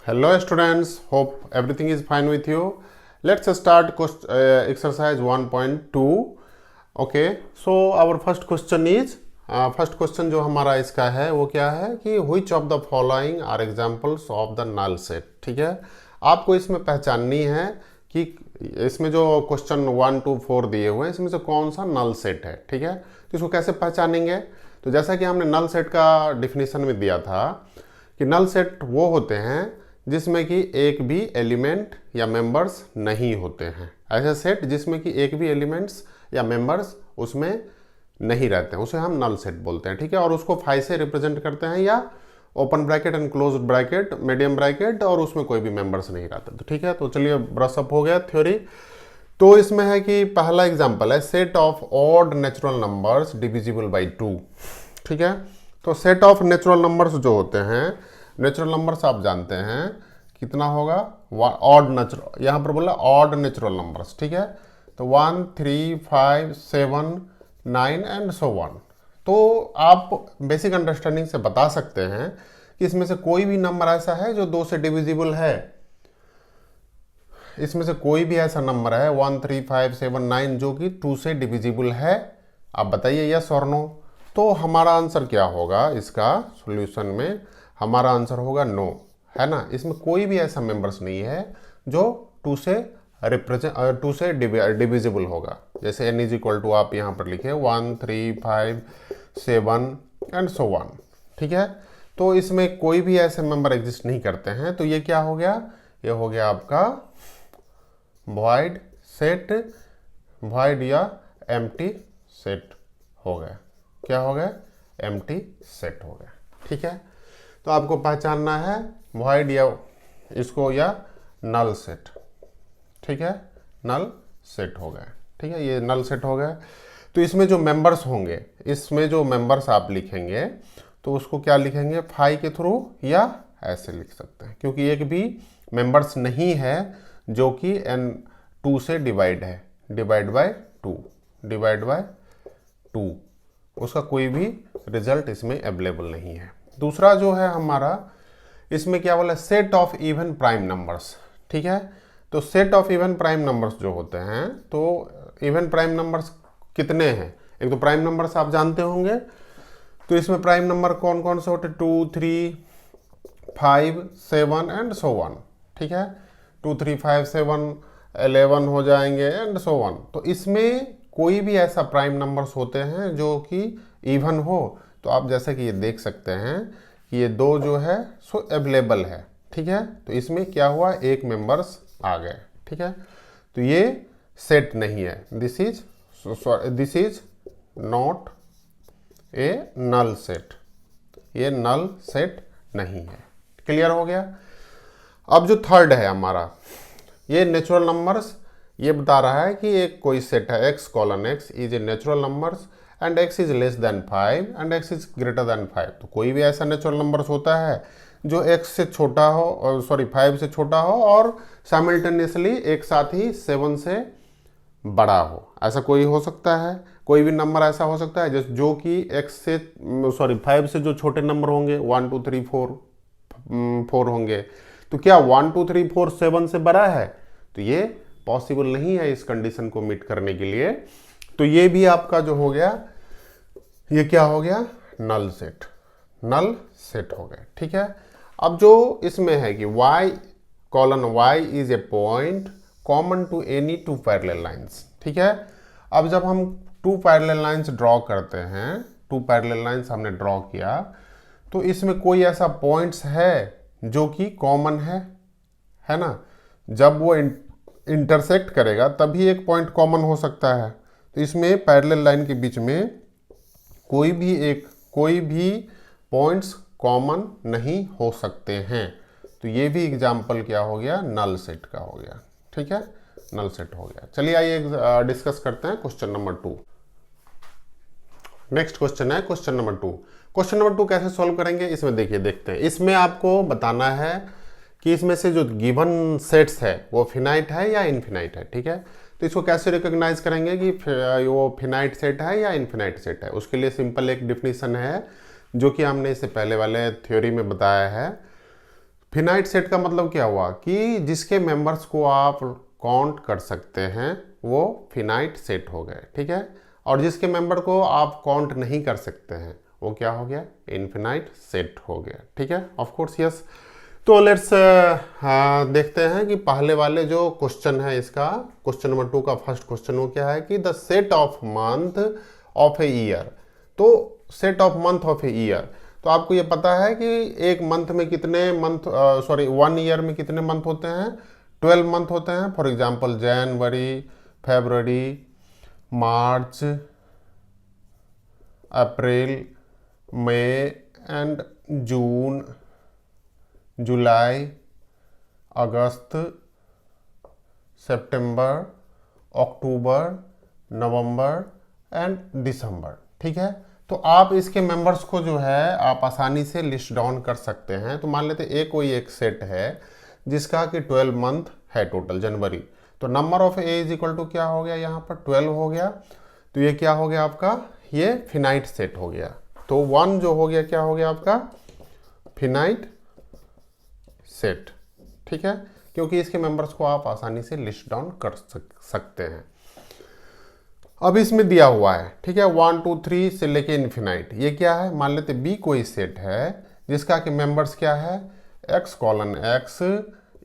Hello students, hope everything is fine with you. Let's start exercise 1.2. Okay, so our first question is first question जो हमारा इसका है वो क्या है कि which of the following are examples of the null set. ठीक है, आपको इसमें पहचाननी है कि इसमें जो क्वेश्चन 1 to 4 दिए हुए हैं इसमें से कौन सा नल सेट है. ठीक है, तो इसको कैसे पहचानेंगे. तो जैसा कि हमने नल सेट का डिफिनीशन में दिया था कि नल सेट वो होते हैं जिसमें कि एक भी एलिमेंट या मेंबर्स नहीं होते हैं. ऐसे सेट जिसमें कि एक भी एलिमेंट्स या मेंबर्स उसमें नहीं रहते हैं उसे हम नल सेट बोलते हैं. ठीक है, और उसको 5 से रिप्रेजेंट करते हैं या open bracket and close bracket, medium bracket, और उसमें कोई भी मेंबर्स नहीं रहते. तो ठीक है, तो चलिए ब्रश अप हो गया थ्योरी. तो इसमें है कि पहला एग्जांपल है set of odd natural numbers divisible by 2. ठीक है, तो सेट ऑफ नेचुरल नंबर्स जो होते हैं, नेचुरल नंबर्स आप जानते हैं कितना होगा, ऑड नेचुरल, यहाँ पर बोला ऑड नेचुरल नंबर्स. ठीक है, तो 1 3 5 7 9 एंड सो ऑन. तो आप बेसिक अंडरस्टैंडिंग से बता सकते हैं कि इसमें से कोई भी नंबर ऐसा है जो 2 से डिविजिबल है. इसमें से कोई भी ऐसा नंबर है 1 3 5 7 9 जो कि 2 से डिविजिबल है. आप बताइए यस और नो. तो हमारा आंसर क्या होगा, इसका सॉल्यूशन में हमारा आंसर होगा नो, है ना. इसमें कोई भी ऐसा मेंबर्स नहीं है जो 2 से डिविजिबल होगा. जैसे n इज इक्वल टू आप यहाँ पर लिखे 1 3 5 7 एंड सो ऑन. ठीक है, तो इसमें कोई भी ऐसे मेंबर एग्जिस्ट नहीं करते हैं. तो ये क्या हो गया, ये हो गया आपका वॉइड सेट, वॉइड या एम्प्टी सेट हो गया. क्या हो गया, एम्प्टी सेट हो गया. ठीक है, तो आपको पहचानना है वॉइड या इसको या नल सेट. ठीक है, नल सेट हो गया. ठीक है, ये नल सेट हो गया. तो इसमें जो मेंबर्स होंगे, इसमें जो मेंबर्स आप लिखेंगे तो उसको क्या लिखेंगे, फाई के थ्रू या ऐसे लिख सकते हैं, क्योंकि एक भी मेंबर्स नहीं है जो कि n 2 से डिवाइड है. डिवाइड बाय 2, डिवाइड बाय 2, उसका कोई भी रिजल्ट इसमें अवेलेबल नहीं है. दूसरा जो है हमारा, इसमें क्या बोला, set of even prime numbers. ठीक है, तो set of even prime numbers जो होते हैं, तो इवन प्राइम नंबर्स कितने हैं. एक तो प्राइम नंबर्स आप जानते होंगे, तो इसमें प्राइम नंबर कौन कौन से होते हैं, 2 3 5 7 एंड सो ऑन. ठीक है, 2 3 5 7 11 हो जाएंगे एंड सो ऑन. तो इसमें कोई भी ऐसा प्राइम नंबर्स होते हैं जो कि इवन हो. तो आप जैसे कि ये देख सकते हैं कि ये 2 जो है सो अवेलेबल है. ठीक है, तो इसमें क्या हुआ, एक मेंबर्स आ गए. ठीक है, तो ये सेट नहीं है. This is not a null set. ये नल सेट नहीं है. क्लियर हो गया. अब जो थर्ड है हमारा, ये नेचुरल नंबर्स, ये बता रहा है कि एक कोई सेट है x colon x is a natural numbers and x is less than 5 and x is greater than 5. तो कोई भी ऐसा नेचुरल नंबर्स होता है जो x से छोटा हो, और 5 से छोटा हो, और साइमल्टेनियसली एक साथ ही 7 से बड़ा हो. ऐसा कोई हो सकता है, कोई भी नंबर ऐसा हो सकता है जो कि 5 से जो छोटे नंबर होंगे 1 2 3 4 होंगे. तो क्या 1 2 3 4 7 से बड़ा है, तो ये पॉसिबल नहीं है इस कंडीशन को मीट करने के लिए. तो ये भी आपका जो हो गया, ये क्या हो गया, नल सेट. नल सेट हो गया. ठीक है, अब जो इसमें है कि y colon y is a point common to any 2 parallel lines. ठीक है, अब जब हम 2 पैरेलल लाइंस ड्रॉ करते हैं, 2 पैरेलल लाइंस हमने ड्रॉ किया, तो इसमें कोई ऐसा पॉइंट्स है जो कि कॉमन है ना. जब वो इंटरसेक्ट करेगा तभी एक पॉइंट कॉमन हो सकता है. तो इसमें पैरेलल लाइन के बीच में कोई भी पॉइंट्स कॉमन नहीं हो सकते हैं. तो ये भी एग्जाम्पल क्या हो गया, नल सेट का हो गया. ठीक है, नल सेट हो गया. चलिए आइए डिस्कस करते हैं क्वेश्चन नंबर 2. नेक्स्ट क्वेश्चन है क्वेश्चन नंबर 2. क्वेश्चन नंबर 2 कैसे सॉल्व करेंगे, इसमें देखिए, देखते हैं. इसमें आपको बताना है कि इसमें से जो गिवन सेट्स है वो फिनाइट है या इनफिनाइट है. ठीक है, तो इसको कैसे रिकॉग्नाइज करेंगे कि वो फिनाइट सेट है या इनफिनाइट सेट है. उसके लिए सिंपल एक डिफिनीशन है जो कि हमने इससे पहले वाले थ्योरी में बताया है. फिनाइट सेट का मतलब क्या हुआ कि जिसके मेंबर्स को आप काउंट कर सकते हैं वो फिनाइट सेट हो गए, ठीक है। और जिसके मेंबर को आप काउंट नहीं कर सकते हैं वो क्या हो गया, इनफिनाइट सेट हो गया, ठीक है। Of course yes. तो लेट्स देखते हैं कि पहले वाले जो क्वेश्चन है इसका, क्वेश्चन नंबर 2 का फर्स्ट क्वेश्चन वो क्या है कि the set of month of a year. तो set of month of a year, तो आपको ये पता है कि एक मंथ में कितने मंथ, सॉरी 1 ईयर में कितने मंथ होते हैं, 12 मंथ होते हैं। For example January, February, March, April, May and June, July, August, September, October, November and December, ठीक है। तो आप इसके मेंबर्स को जो है आप आसानी से लिस्ट डाउन कर सकते हैं। तो मान लेते एक कोई एक सेट है जिसका कि 12 मंथ है टोटल, जनवरी, तो number of A is equal to क्या हो गया, यहाँ पर 12 हो गया। तो ये क्या हो गया आपका, ये फिनाइट सेट हो गया। तो 1 जो हो गया क्या हो गया आपका, फिनाइट सेट, ठीक है, क्योंकि इसके मेंबर्स को आप आसानी से लिस्ट डाउन कर सकते हैं। अब इसमें दिया हुआ है, ठीक है, 1 2 3 से लेके इन्फिनाइट। ये क्या है, मान लेते बी कोई सेट है जिसका कि मेंबर्स क्या है, x colon x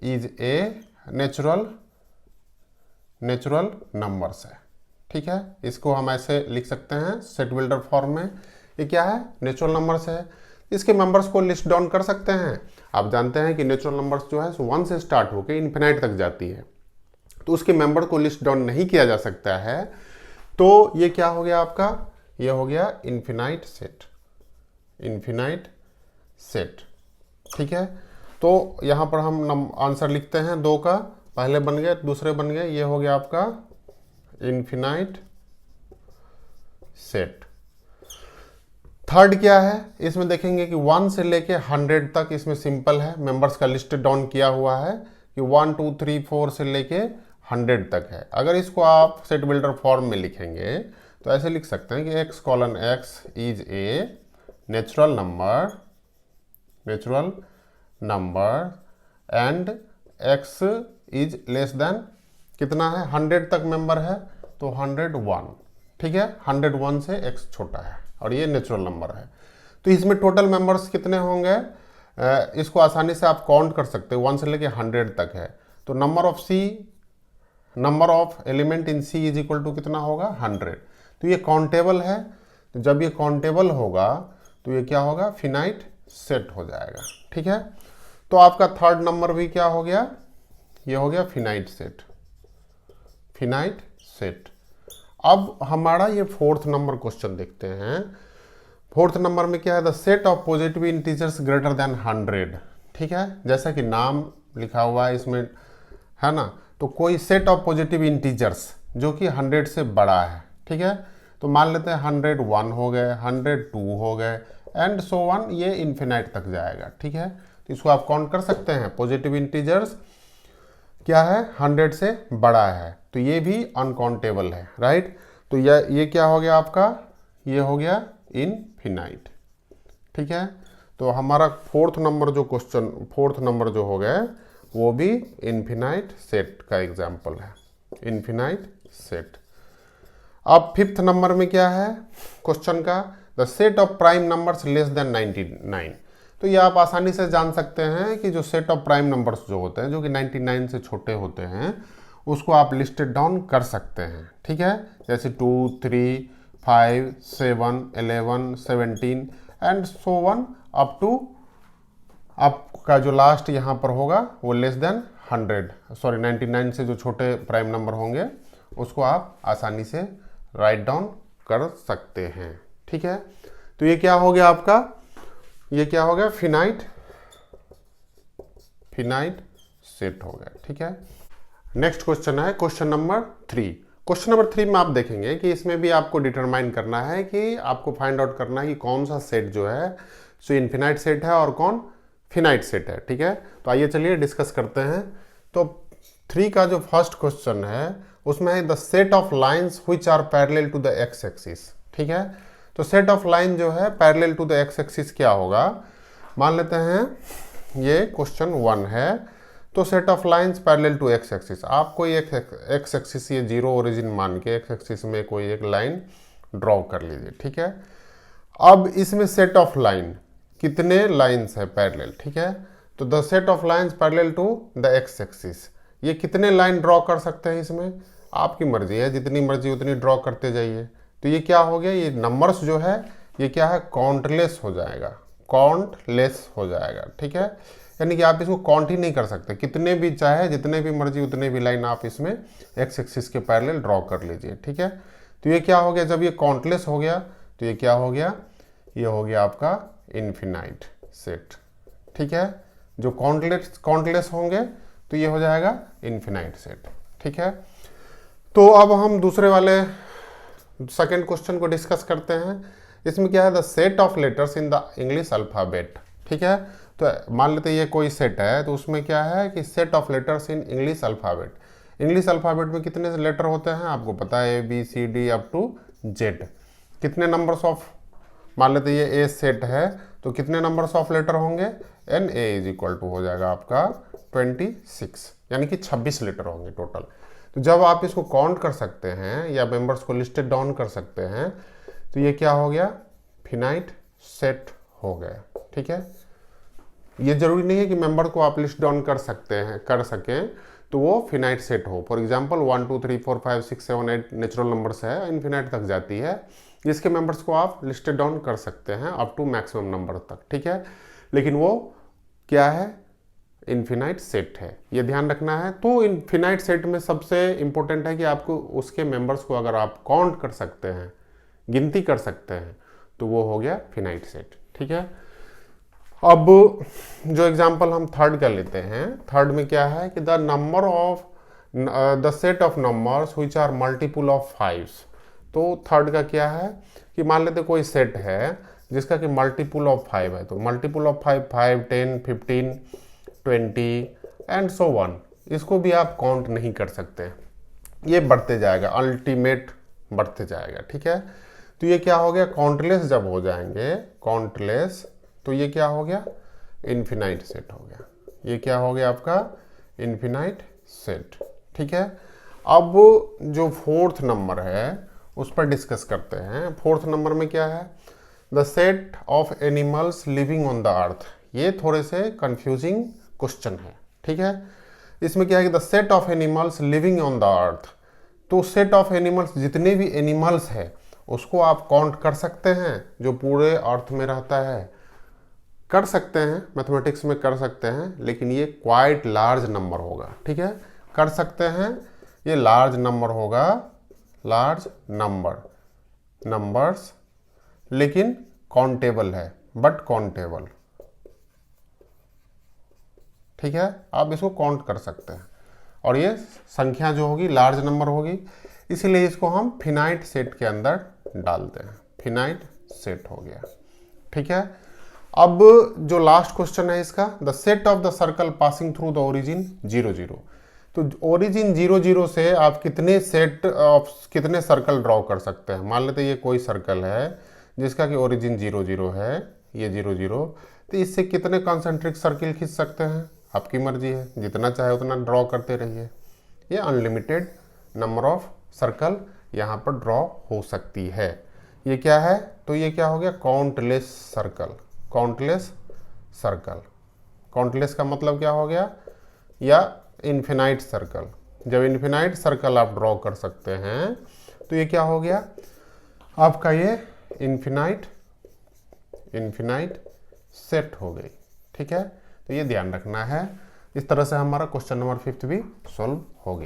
is a natural numbers है, ठीक है। इसको हम ऐसे लिख सकते हैं सेट बिल्डर फॉर्म में। ये क्या है, नेचुरल नंबर्स है। इसके मेंबर्स को लिस्ट डाउन कर सकते हैं। आप जानते हैं कि नेचुरल नंबर्स जो है 1 से स्टार्ट होकर इन्फिनाइट तक जाती है, तो उसके मेंबर को लिस्ट डाउन नहीं किया जा सकता है। तो ये क्या हो गया आपका, ये हो गया इन्फिनाइट सेट, ठीक है। तो यहां पर हम आंसर लिखते हैं 2 का, पहले बन गए, दूसरे बन गए, ये हो गया आपका इन्फिनाइट सेट। थर्ड क्या है, इसमें देखेंगे कि 1 से लेके 100 तक इसमें सिंपल है, मेंबर्स का लिस्ट डाउन किया हुआ है कि 1 2 3 4 से लेके 100 तक है। अगर इसको आप सेट बिल्डर फॉर्म में लिखेंगे तो ऐसे लिख सकते हैं कि x colon x is a natural number and x is less than कितना है, 100 तक मेंबर है तो 101, ठीक है, 101 से x छोटा है और ये नेचुरल नंबर है। तो इसमें टोटल मेंबर्स कितने होंगे, इसको आसानी से आप काउंट कर सकते हो, 1 से लेके 100 तक है। तो number of element in C is equal to कितना होगा, 100। तो ये काउंटेबल है। तो जब ये काउंटेबल होगा तो ये क्या होगा, फिनाइट सेट हो जाएगा, ठीक है। तो आपका थर्ड नंबर भी क्या हो गया, ये हो गया फिनाइट सेट। अब हमारा ये 4th नंबर क्वेश्चन देखते हैं। 4th नंबर में क्या है, the set of positive integers greater than 100, ठीक है। जैसा कि नाम लिखा हुआ है इसमें, है ना, तो कोई सेट ऑफ पॉजिटिव इंटीजर्स जो कि 100 से बड़ा है, ठीक है। तो मान लेते हैं 101 हो गए, 102 हो गए एंड सो ऑन, ये इन्फिनाइट तक जाएगा, ठीक है। तो इसको आप काउंट कर सकते हैं, पॉजिटिव इंटीजर्स क्या है, 100 से बड़ा है, तो ये भी अनकाउंटेबल है, राइट। तो ये क्या हो गया आपका, ये हो गया इनफिनाइट, ठीक है। तो हमारा 4th नंबर जो हो गया वो भी इनफिनाइट सेट का एग्जाम्पल है, इनफिनाइट सेट। अब 5th नंबर में क्या है क्वेश्चन का, the set of prime numbers less than 99। तो ये आप आसानी से जान सकते हैं कि जो सेट ऑफ प्राइम नंबर्स जो होते हैं जो कि 99 से छोटे होते हैं उसको आप लिस्टेड डाउन कर सकते हैं, ठीक है। जैसे 2 3 5 7 11 17 and so on up to आपका जो लास्ट यहाँ पर होगा वो लेस देन 99 से जो छोटे प्राइम नंबर होंगे उसको आप आसानी से राइट डाउन कर सकते हैं, ठीक है। तो ये क्या हो गया आपका, ये क्या हो गया, फिनाइट सेट हो गया, ठीक है। नेक्स्ट क्वेश्चन है क्वेश्चन नंबर 3। क्वेश्चन नंबर 3 में आप देखेंगे कि इसमें भी आपको डिटरमाइन करना है कि आपको फाइंड आउट करना है कि कौन सा सेट जो है सो इनफिनाइट सेट है और कौन फिनाइट सेट है, ठीक है। तो आइए चलिए डिस्कस करते हैं। तो 3 का जो फर्स्ट क्वेश्चन है उसमें है the set of lines which are parallel to the X axis, ठीक है। तो सेट ऑफ लाइन जो है parallel to the X axis क्या होगा, मान लेते हैं ये क्वेश्चन 1 है। तो set of lines parallel to X axis, आप कोई एक एक्स एक्सिस ये जीरो ओरिजिन मान के एक्स एक्सिस में कोई एक लाइन ड्रॉ कर लीजिए, ठीक है। अब इसमें सेट ऑफ लाइन कितने लाइंस है पैरेलल, ठीक है। तो the set of lines parallel to the X axis, ये कितने लाइन ड्रॉ कर सकते हैं इसमें, आपकी मर्जी है, जितनी मर्जी उतनी ड्रॉ करते जाइए। तो ये क्या हो गया, ये नंबर्स जो है ये क्या है, काउंटलेस हो जाएगा, काउंटलेस हो जाएगा, ठीक है। यानी कि आप इसको काउंट ही नहीं कर सकते, कितने भी चाहे जितने भी मर्जी उतने भी लाइन आप इसमें एक्स एक्सिस के पैरेलल ड्रॉ कर लीजिए, ठीक है। तो ये क्या हो गया, जब ये काउंटलेस हो गया तो ये क्या हो गया, ये हो गया आपका इन्फिनाइट सेट, ठीक है। जो काउंटलेस होंगे तो ये हो जाएगा इन्फिनाइट सेट, ठीक है। तो अब हम दूसरे वाले सेकेंड क्वेश्चन को डिस्कस करते हैं। इसमें क्या है, the set of letters in the English alphabet, ठीक है। तो मान लेते ये कोई सेट है, तो उसमें क्या है कि set of letters in English alphabet, English alphabet में कितने लेटर होते हैं आपको पता है, ABCD अप टू Z। कितने नंबर्स ऑफ, मान लेते ये ए सेट है तो कितने नंबर्स ऑफ लेटर होंगे, NA इज इक्वल टू हो जाएगा आपका 26, यानी कि 26 लेटर होंगे टोटल। तो जब आप इसको काउंट कर सकते हैं या मेंबर्स को लिस्टेड डाउन कर सकते हैं तो ये क्या हो गया, फिनाइट सेट हो गया, ठीक है। ये जरूरी नहीं है कि मेंबर को आप लिस्ट डाउन कर सकते हैं, कर सकें तो वो फिनाइट सेट हो। फॉर एग्जांपल 1 2 3 4 5 6 7 8 नेचुरल नंबर्स है, इन्फिनाइट तक जाती है, जिसके मेंबर्स को आप लिस्टेड डाउन कर सकते हैं अप टू मैक्सिमम नंबर तक, ठीक है। लेकिन वो क्या है, इन्फिनाइट सेट है, ये ध्यान रखना है। तो इन्फिनाइट सेट में सबसे इंपॉर्टेंट है कि आपको उसके मेंबर्स को अगर आप काउंट कर सकते हैं, गिनती कर सकते हैं, तो वो हो गया फिनाइट सेट, ठीक है। अब जो एग्जांपल हम थर्ड का लेते हैं, थर्ड में क्या है कि the number of the set of numbers which are multiple of 5। तो थर्ड का क्या है कि मान लेते कोई सेट है जिसका कि मल्टीपल ऑफ 5 है, तो multiple of 5 5 10 15 20 and so one, इसको भी आप काउंट नहीं कर सकते, ये बढ़ते जाएगा, अल्टीमेट बढ़ते जाएगा, ठीक है। तो ये क्या हो गया, काउंटलेस जब हो जाएंगे, काउंटलेस, तो ये क्या हो गया, इन्फिनाइट सेट हो गया, ये क्या हो गया आपका इन्फिनाइट सेट, ठीक है। अब जो फोर्थ नंबर है उस पर डिस्कस करते हैं। फोर्थ नंबर में क्या है, the set of animals living on the earth. ये थोड़े से कंफ्यूजिंग क्वेश्चन है, ठीक है। इसमें क्या है कि the set of animals living on the earth, तो सेट ऑफ एनिमल्स, जितने भी एनिमल्स है उसको आप काउंट कर सकते हैं जो पूरे अर्थ में रहता है, कर सकते हैं, मैथमेटिक्स में कर सकते हैं, लेकिन ये क्वाइट लार्ज नंबर होगा, ठीक है। कर सकते हैं, ये लार्ज नंबर होगा, लार्ज नंबर्स, लेकिन काउंटेबल है, बट काउंटेबल, ठीक है। आप इसको काउंट कर सकते हैं और ये संख्या जो होगी लार्ज नंबर होगी, इसीलिए इसको हम फिनाइट सेट के अंदर डालते हैं, फिनाइट सेट हो गया, ठीक है। अब जो लास्ट क्वेश्चन है इसका, the set of the circle passing through the origin 0 0। तो ओरिजिन 0 0 से आप कितने सेट ऑफ कितने सर्कल ड्रॉ कर सकते हैं। मान लेते ये कोई सर्कल है जिसका कि ओरिजिन 0 0 है, ये 0 0, तो इससे कितने कॉन्सेंट्रिक सर्किल खींच सकते हैं, आपकी मर्जी है, जितना चाहे उतना ड्रॉ करते रहिए। ये अनलिमिटेड नंबर ऑफ सर्कल यहाँ पर ड्रॉ हो सकती है। ये क्या है, तो ये क्या हो गया, countless circle, countless circle. Countless का मतलब क्या हो गया, या इन्फिनाइट सर्कल। जब इन्फिनाइट सर्कल आप ड्रॉ कर सकते हैं तो ये क्या हो गया आपका, ये इन्फिनाइट सेट हो गई, ठीक है। तो ये ध्यान रखना है। इस तरह से हमारा क्वेश्चन नंबर 5 भी सॉल्व हो गया।